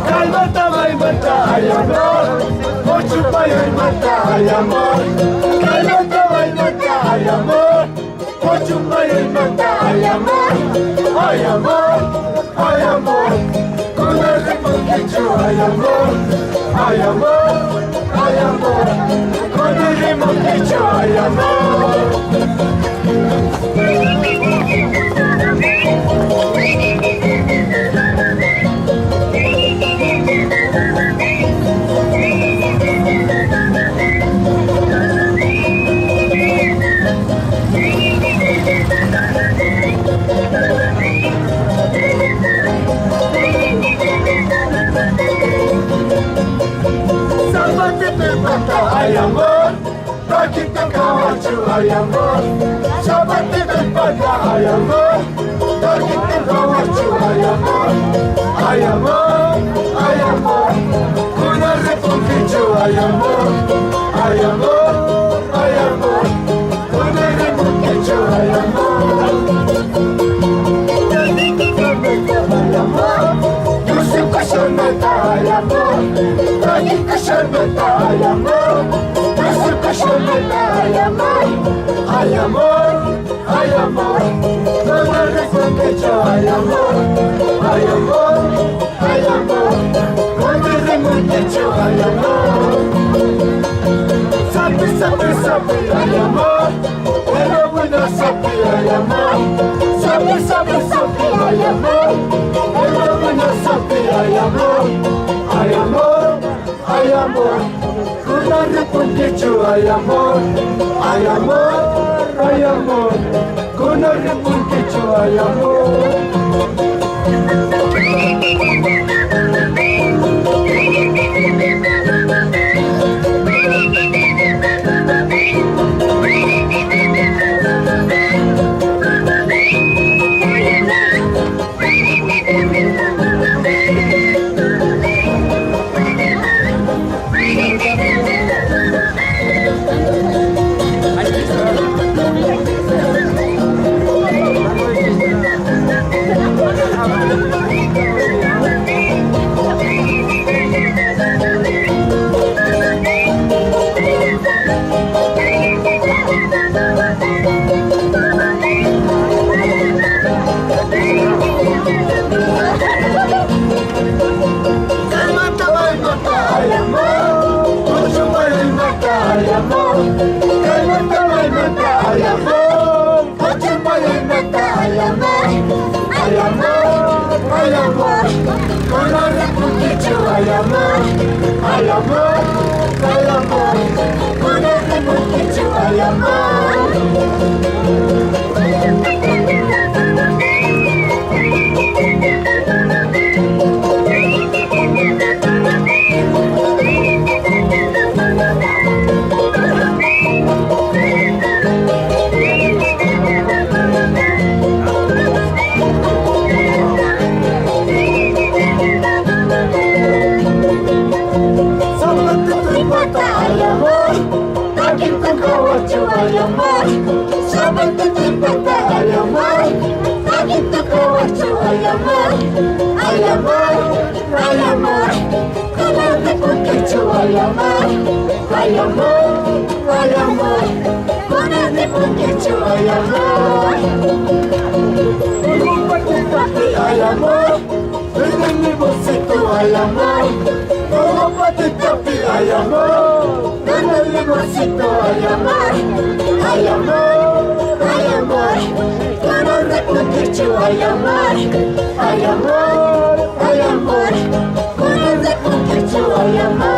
Calmata, mata, ay amor, Ochupayo y mata, ay amor. Calmata, mata, ay amor, Ochupayo y mata, ay amor. Ay amor, ay amor, con el reponquicho, ay amor. Ay amor, ay amor, con el reponquicho, ay amor. Ay amor, Rakita Kawachu, ay amor. Sabate del pata, ay amor. Rakita Kawachu, ay amor. Ay amor, ay amor. Con el reponquicho, ay amor. Ay amor, ay amor. Con el reponquicho, ay amor. Ay amor, yo soy cachorreta, ay amor. Rakita Sherbeta, ay amor. Yo soy cachorreta, ay amor. Ay amor, ay amor. Con el reponquicho, ay amor. Ay amor, ay amor. Con el reponquicho, ay amor. Sapi, sapi, sapi, ay amor. Pero bueno, sapi, ay amor. Sapi, sapi, sapi, ay amor. Pero bueno, sapi, ay amor. Ay amor, ay amor. Con el reponquicho, ay amor. Ay amor, ay amor. Con el reponquicho, ay amor. Ay amor, con el reponquicho, ay amor. Ay amor, ay amor, con el reponquicho, ay amor. Ay amor, Rakita Kawachu, ay amor. Sabate del pata, ay amor. Rakita Kawachu, ay amor. Ay amor, ay amor. Con el reponquicho, ay amor. Ay amor, ay amor. Con el reponquicho, ay amor. Ay amor, ven en mi bolsito, ay amor. Como paticapi, ay amor. Ven en mi bolsito, ay amor. Ay amor, ay amor. Con el reponquicho, ay amor. Ay amor, ay amor. Con el reponquicho, ay amor.